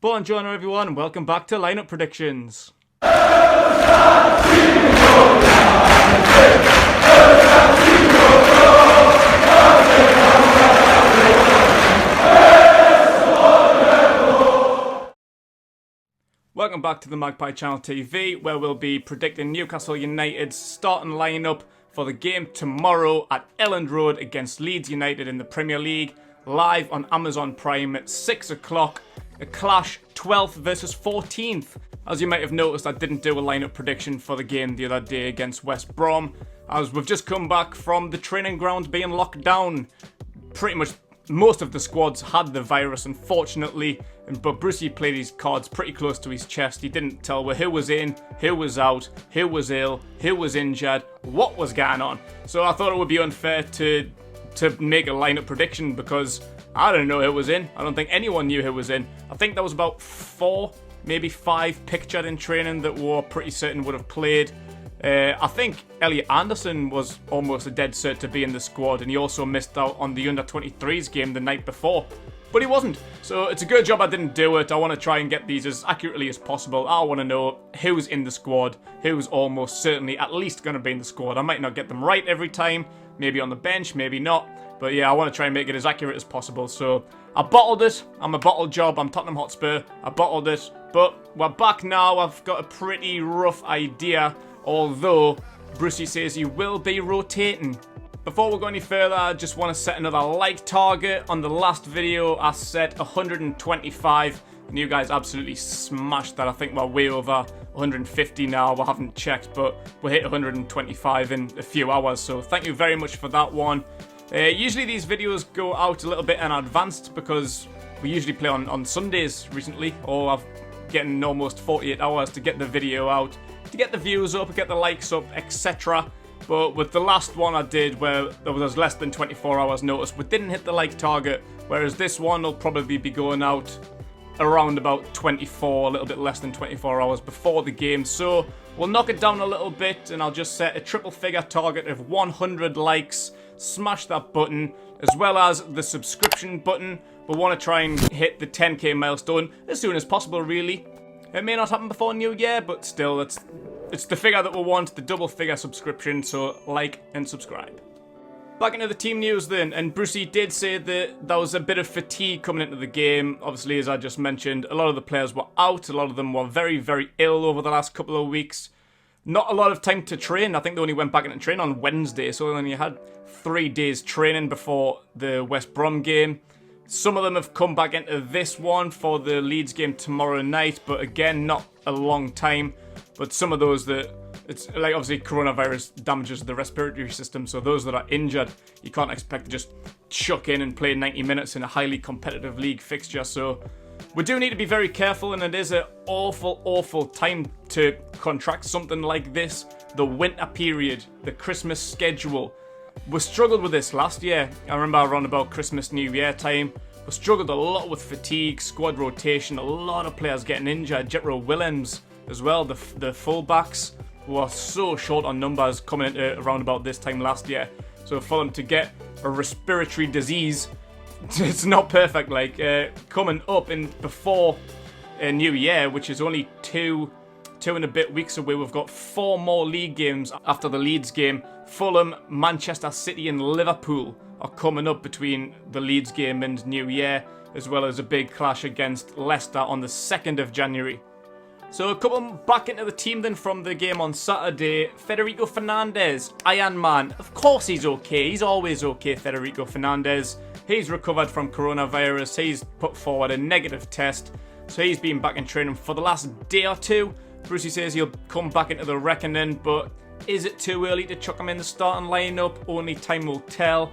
Buongiorno everyone, and welcome back to Lineup Predictions. Welcome back to the Magpie Channel TV, where we'll be predicting Newcastle United's starting lineup for the game tomorrow at Elland Road against Leeds United in the Premier League, live on Amazon Prime at 6 o'clock. A clash 12th versus 14th. As you might have noticed, I didn't do a lineup prediction for the game the other day against West Brom, as we've just come back from the training ground being locked down. Pretty much most of the squads had the virus, unfortunately, but Brucey played his cards pretty close to his chest. He didn't tell who was in, who was out, who was ill, who was injured, what was going on. So I thought it would be unfair to make a lineup prediction because I don't know who was in. I don't think anyone knew who was in. I think there was about 4, maybe 5 pictured in training that were pretty certain would have played. I think Elliot Anderson was almost a dead cert to be in the squad, and he also missed out on the under-23s game the night before. But he wasn't. So it's a good job I didn't do it. I want to try and get these as accurately as possible. I want to know who's in the squad, who's almost certainly at least going to be in the squad. I might not get them right every time. Maybe on the bench, maybe not. But yeah, I want to try and make it as accurate as possible. So I bottled it. I'm a bottle job. I'm Tottenham Hotspur. I bottled it. But we're back now. I've got a pretty rough idea, although Brucey says he will be rotating. Before we go any further, I just want to set another like target. On the last video, I set 125, and you guys absolutely smashed that. I think we're way over 150 now. I haven't checked, but we hit 125 in a few hours, so thank you very much for that one. Usually these videos go out a little bit in advance because we usually play on Sundays recently, or I've getting almost 48 hours to get the video out, to get the views up, get the likes up, etc. But with the last one I did, where there was less than 24 hours notice, we didn't hit the like target, whereas this one will probably be going out around about 24, a little bit less than 24 hours before the game. So we'll knock it down a little bit, and I'll just set a triple figure target of 100 likes. Smash that button, as well as the subscription button. We want to try and hit the 10k milestone as soon as possible, really. It may not happen before New Year, but still, it's the figure that we want, the double figure subscription, so like and subscribe. Back into the team news then, and Brucey did say that there was a bit of fatigue coming into the game. Obviously, as I just mentioned, a lot of the players were out, a lot of them were very, very ill over the last couple of weeks. Not a lot of time to train. I think they only went back into train on Wednesday, so they only had 3 days training before the West Brom game. Some of them have come back into this one for the Leeds game tomorrow night, but again, not a long time. But some of those that, it's like obviously coronavirus damages the respiratory system, so those that are injured, you can't expect to just chuck in and play 90 minutes in a highly competitive league fixture. So we do need to be very careful, and it is an awful, awful time to contract something like this. The winter period, the Christmas schedule. We struggled with this last year. I remember around about Christmas, New Year time. We struggled a lot with fatigue, squad rotation, a lot of players getting injured. Jetro Willems as well, the fullbacks were so short on numbers coming into around about this time last year. So for them to get a respiratory disease, it's not perfect. Like coming up in before New Year, which is only two and a bit weeks away, we've got 4 more league games after the Leeds game. Fulham, Manchester City and Liverpool are coming up between the Leeds game and New Year, as well as a big clash against Leicester on the 2nd of January. So a couple back into the team then from the game on Saturday. Federico Fernandez, Iron Man. Of course he's okay. He's always okay, Federico Fernandez. He's recovered from coronavirus. He's put forward a negative test. So he's been back in training for the last day or 2. Brucey says he'll come back into the reckoning, but is it too early to chuck him in the starting lineup? Only time will tell.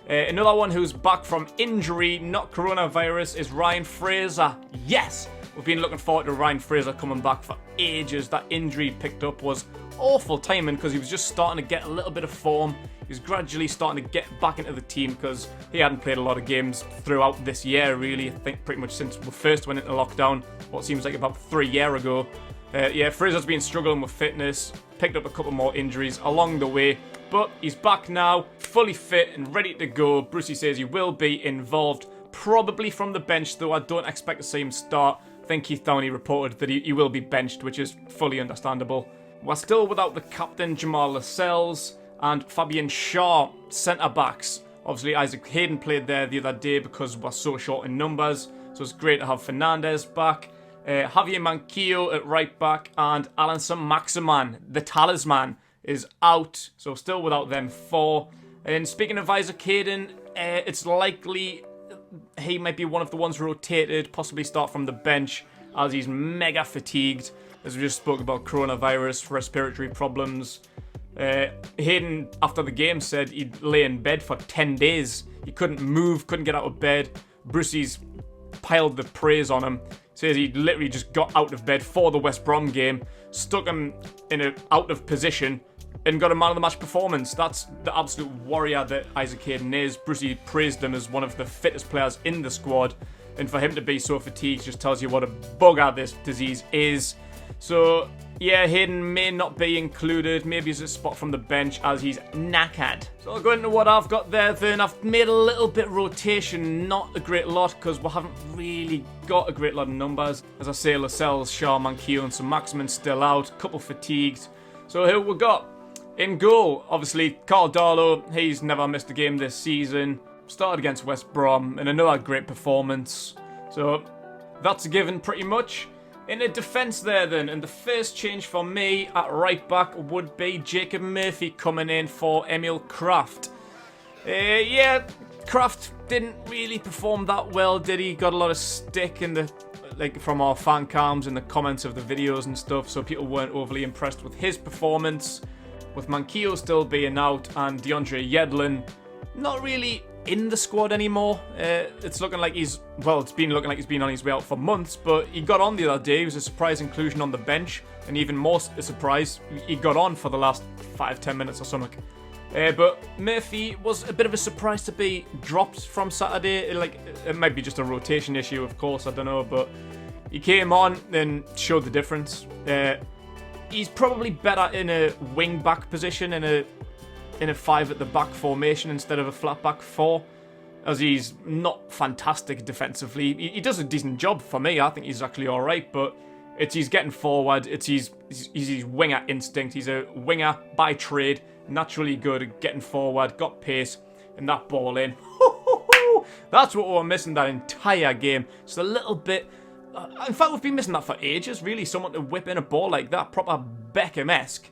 Another one who's back from injury, not coronavirus, is Ryan Fraser. Yes! We've been looking forward to Ryan Fraser coming back for ages. That injury he picked up was awful timing because he was just starting to get a little bit of form. He was gradually starting to get back into the team because he hadn't played a lot of games throughout this year, really. I think pretty much since we first went into lockdown, what seems like about 3 years ago. Yeah, Fraser's been struggling with fitness, picked up a couple more injuries along the way, but he's back now, fully fit and ready to go. Brucey says he will be involved, probably from the bench, though I don't expect to see him start. I think Keith Downey reported that he will be benched, which is fully understandable. We're still without the captain, Jamal Lascelles, and Fabian Schär, centre-backs. Obviously, Isaac Hayden played there the other day because we're so short in numbers, so it's great to have Fernandez back. Javier Manquillo at right-back, and Alan Maximan, the talisman, is out, so still without them four. And speaking of Isaac Hayden, it's likely he might be one of the ones rotated, possibly start from the bench, as he's mega fatigued, as we just spoke about coronavirus, respiratory problems. Hayden, after the game, said he'd lay in bed for 10 days. He couldn't move, couldn't get out of bed. Brucey's piled the praise on him. Says he literally just got out of bed for the West Brom game, stuck him in an out of position, and got a man of the match performance. That's the absolute warrior that Isaac Hayden is. Brucey praised him as one of the fittest players in the squad, and for him to be so fatigued just tells you what a bugger this disease is. So yeah, Hayden may not be included. Maybe he's a spot from the bench as he's knackered. So I'll go into what I've got there then. I've made a little bit of rotation, not a great lot, because we haven't really got a great lot of numbers. As I say, Lascelles, Schär, Manquillo and some Maximin still out. Couple fatigued. So who we got? In goal, obviously, Carl Darlow. He's never missed a game this season. Started against West Brom and another great performance. So that's a given pretty much. In a defence there then, and the first change for me at right back would be Jacob Murphy coming in for Emil Kraft. Yeah, Kraft didn't really perform that well, did he? Got a lot of stick in the from our fan cams and the comments of the videos and stuff, so people weren't overly impressed with his performance. With Manquillo still being out and DeAndre Yedlin not really in the squad anymore. It's looking like it's been looking like he's been on his way out for months, but he got on the other day. He was a surprise inclusion on the bench, and even more a surprise, he got on for the last 5-10 minutes or something. But Murphy was a bit of a surprise to be dropped from Saturday. It might be just a rotation issue, of course, I don't know, but he came on and showed the difference. He's probably better in a wing-back position, in a 5 at the back formation instead of a flat back 4, as he's not fantastic defensively. He does a decent job for me. I think he's actually alright, but he's getting forward. It's his winger instinct. He's a winger by trade, naturally good at getting forward, got pace, and that ball in. That's what we were missing that entire game. Just a little bit. In fact, we've been missing that for ages, really. Someone to whip in a ball like that, proper Beckham-esque.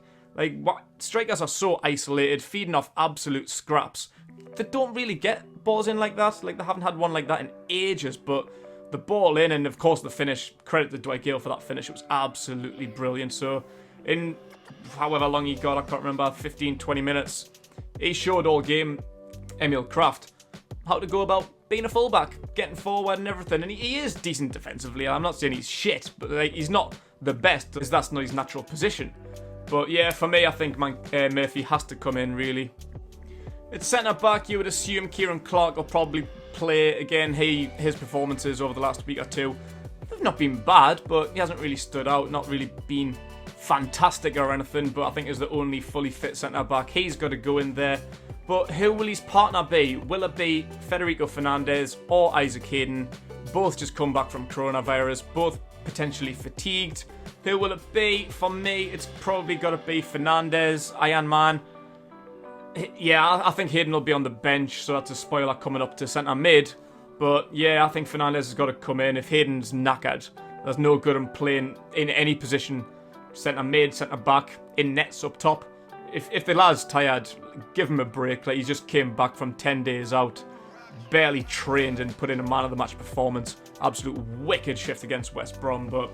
Strikers are so isolated, feeding off absolute scraps. They don't really get balls in like that. They haven't had one like that in ages, but the ball in, and of course the finish, credit to Dwight Gale for that finish, it was absolutely brilliant. So in however long he got, I can't remember, 15-20 minutes, he showed all game, Emil Kraft, how to go about being a fullback, getting forward and everything. And he is decent defensively. I'm not saying he's shit, but he's not the best, because that's not his natural position. But yeah, for me, I think Murphy has to come in, really. At centre-back, you would assume Kieran Clark will probably play again. His performances over the last week or two have not been bad, but he hasn't really stood out, not really been fantastic or anything, but I think as the only fully fit centre-back, he's got to go in there. But who will his partner be? Will it be Federico Fernandez or Isaac Hayden? Both just come back from coronavirus, both potentially fatigued. Who will it be? For me, it's probably got to be Fernandez, Iron Man. Yeah, I think Hayden will be on the bench, so that's a spoiler coming up to centre mid. But yeah, I think Fernandez has got to come in. If Hayden's knackered, there's no good in playing in any position. Centre mid, centre back, in nets up top. If the lad's tired, give him a break. He just came back from 10 days out, barely trained, and put in a man of the match performance. Absolute wicked shift against West Brom. But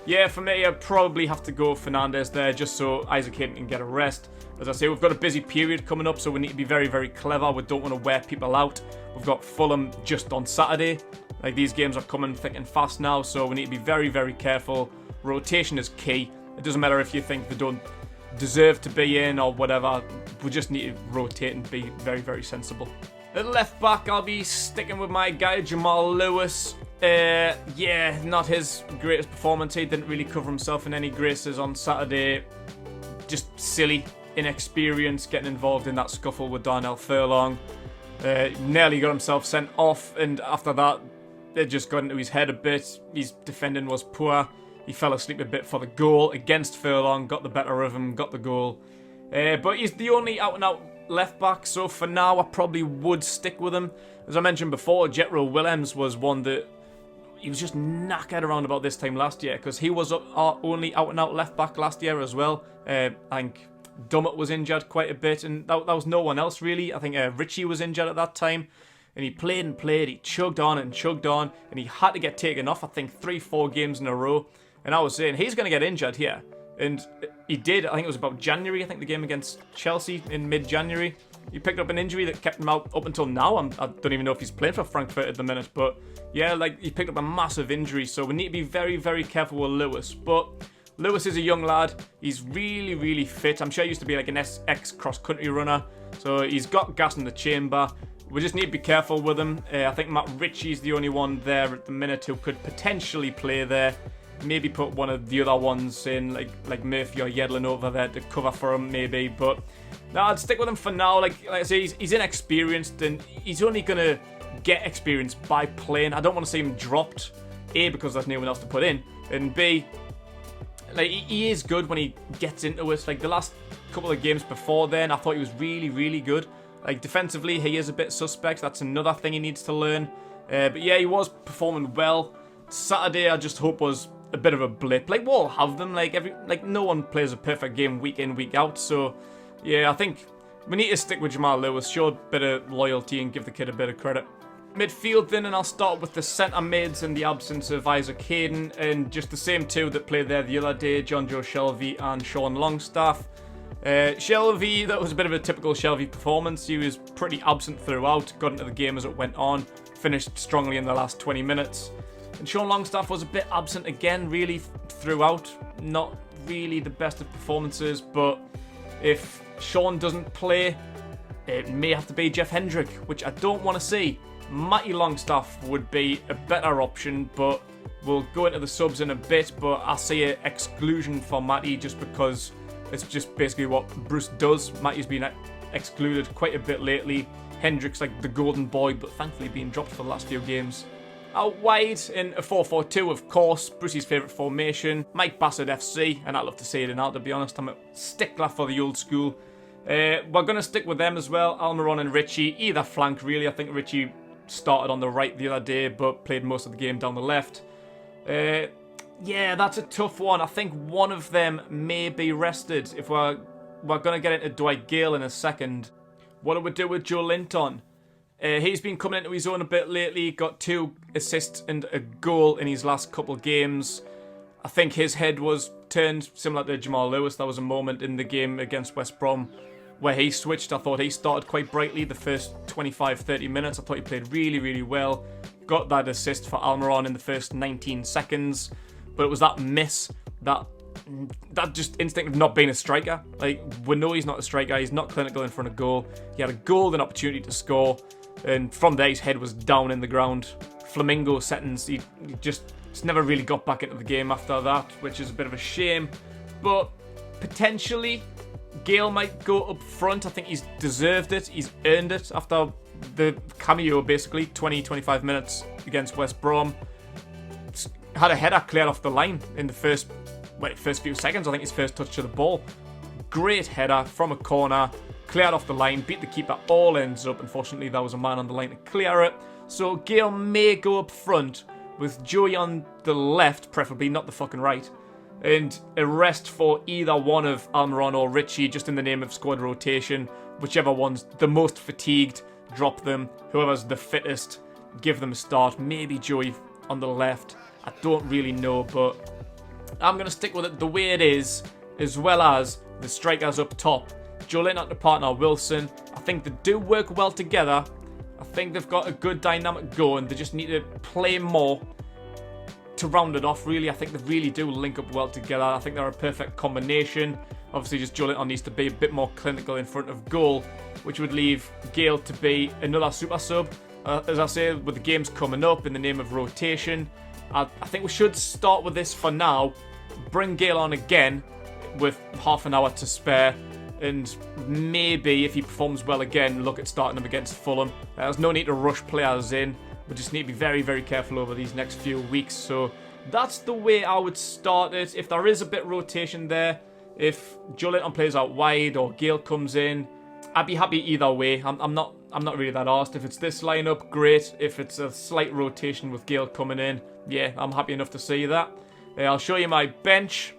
yeah, for me, I'd probably have to go Fernandez there, just so Isaac Hayden can get a rest. As I say, we've got a busy period coming up, so we need to be very, very clever. We don't want to wear people out. We've got Fulham just on Saturday. These games are coming thick and fast now, so we need to be very, very careful. Rotation is key. It doesn't matter if you think they don't deserve to be in or whatever. We just need to rotate and be very, very sensible. At left back, I'll be sticking with my guy Jamal Lewis. Yeah, not his greatest performance. He didn't really cover himself in any graces on Saturday. Just silly, inexperience, getting involved in that scuffle with Darnell Furlong. Nearly got himself sent off, and after that, They just got into his head a bit. His defending was poor. He fell asleep a bit for the goal against Furlong, got the better of him, got the goal. But he's the only out-and-out left back, so for now I probably would stick with him. As I mentioned before, Jetro Willems was one that he was just knackered around about this time last year, because he was our only out-and-out left back last year as well. I think Dummett was injured quite a bit, and that was no one else really. I think Richie was injured at that time, and he played and played. He chugged on, and he had to get taken off, I think, 3-4 games in a row. And I was saying, he's going to get injured here. And he did. I think it was about January. I think the game against Chelsea in mid-January. He picked up an injury that kept him out up until now. I don't even know if he's playing for Frankfurt at the minute. But yeah, like, he picked up a massive injury. So we need to be very, very careful with Lewis. But Lewis is a young lad. He's really, really fit. I'm sure he used to be like an ex-cross-country runner. So he's got gas in the chamber. We just need to be careful with him. I think Matt Ritchie's the only one there at the minute who could potentially play there. Maybe put one of the other ones in, like Murphy or Yedlin over there to cover for him, maybe. But no, I'd stick with him for now. Like I say, he's inexperienced, and he's only going to get experience by playing. I don't want to see him dropped, A, because there's no one else to put in, and B, like, he is good when he gets into it. Like the last couple of games before then, I thought he was really, really good. Like defensively, he is a bit suspect. That's another thing he needs to learn. But yeah, he was performing well. Saturday, I just hope was a bit of a blip. Like, we'll have them. Like no one plays a perfect game week in, week out. So yeah, I think we need to stick with Jamal Lewis, show a bit of loyalty and give the kid a bit of credit. Midfield then, and I'll start with the centre mids in the absence of Isaac Hayden, and just the same two that played there the other day, John Joe Shelvey and Sean Longstaff. Shelvey, that was a bit of a typical Shelvey performance. He was pretty absent throughout, got into the game as it went on, finished strongly in the last 20 minutes. And Sean Longstaff was a bit absent again, really, throughout. Not really the best of performances, but if Sean doesn't play, it may have to be Jeff Hendrick, which I don't want to see. Matty Longstaff would be a better option, but we'll go into the subs in a bit. But I see an exclusion for Matty just because it's just basically what Bruce does. Matty's been excluded quite a bit lately. Hendrick's like the golden boy, but thankfully being dropped for the last few games. Out wide in a 4-4-2, of course, Brucey's favourite formation, Mike Bassett FC, and I love to see it in out, to be honest. I'm a stickler for the old school. We're going to stick with them as well, Almiron and Richie, either flank really. I think Richie started on the right the other day, but played most of the game down the left. Yeah, that's a tough one. I think one of them may be rested. If we're going to get into Dwight Gale in a second. What do we do with Joe Linton? He's been coming into his own a bit lately, got 2 assists and a goal in his last couple games. I think his head was turned similar to Jamal Lewis. There was a moment in the game against West Brom where he switched. I thought he started quite brightly the first 25-30 minutes. I thought he played really, really well. Got that assist for Almiron in the first 19 seconds. But it was that miss, that just instinct of not being a striker. Like, we know he's not a striker. He's not clinical in front of goal. He had a golden opportunity to score. And from there, his head was down in the ground. Flamingo settings, he just never really got back into the game after that, which is a bit of a shame. But potentially, Gale might go up front. I think he's deserved it. He's earned it after the cameo, basically, 20-25 minutes against West Brom. Had a header cleared off the line in the first few seconds. I think his first touch to the ball. Great header from a corner. Cleared off the line, beat the keeper, all ends up. Unfortunately, there was a man on the line to clear it. So Gale may go up front with Joey on the left, preferably, not the fucking right. And a rest for either one of Almiron or Richie, just in the name of squad rotation. Whichever one's the most fatigued, drop them. Whoever's the fittest, give them a start. Maybe Joey on the left. I don't really know, but I'm going to stick with it the way it is, as well as the strikers up top. Joelinton and partner Wilson. I think they do work well together. I think they've got a good dynamic going. They just need to play more to round it off, really. I think they really do link up well together. I think they're a perfect combination. Obviously, just Joelinton needs to be a bit more clinical in front of goal, which would leave Gale to be another super sub. As I say, with the games coming up in the name of rotation, I think we should start with this for now. Bring Gale on again with half an hour to spare. And maybe, if he performs well again, look at starting him against Fulham. There's no need to rush players in. We just need to be very, very careful over these next few weeks. So that's the way I would start it. If there is a bit of rotation there, if Joe Linton plays out wide or Gale comes in, I'd be happy either way. I'm not really that arsed. If it's this lineup, great. If it's a slight rotation with Gale coming in, yeah, I'm happy enough to see that. I'll show you my bench.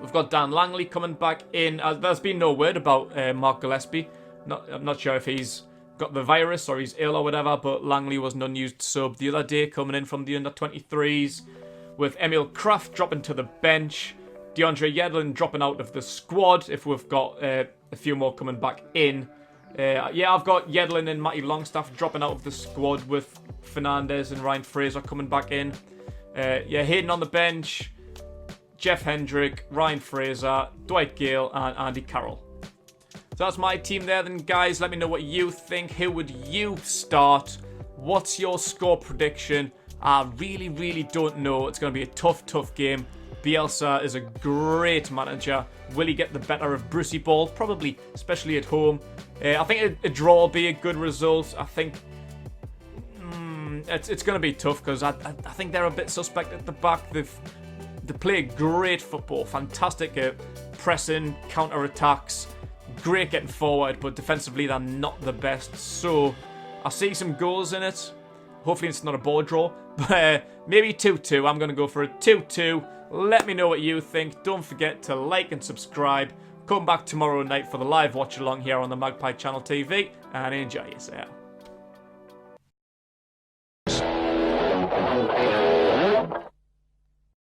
We've got Dan Langley coming back in. There's been no word about Mark Gillespie. I'm not sure if he's got the virus or he's ill or whatever, but Langley was an unused sub the other day coming in from the under-23s, with Emil Kraft dropping to the bench, DeAndre Yedlin dropping out of the squad if we've got a few more coming back in. Yeah, I've got Yedlin and Matty Longstaff dropping out of the squad with Fernandez and Ryan Fraser coming back in. Yeah, Hayden on the bench, Jeff Hendrick, Ryan Fraser, Dwight Gale and Andy Carroll. So that's my team there then, guys. Let me know what you think. Who would you start? What's your score prediction? I really, really don't know. It's going to be a tough, tough game. Bielsa is a great manager. Will he get the better of Brucey Ball? Probably, especially at home. I think a draw will be a good result. I think it's going to be tough because I think they're a bit suspect at the back. They play great football. Fantastic at pressing, counter-attacks. Great getting forward, but defensively they're not the best. So I see some goals in it. Hopefully it's not a ball draw. But maybe 2-2. I'm going to go for a 2-2. Let me know what you think. Don't forget to like and subscribe. Come back tomorrow night for the live watch along here on the Magpie Channel TV and enjoy yourself.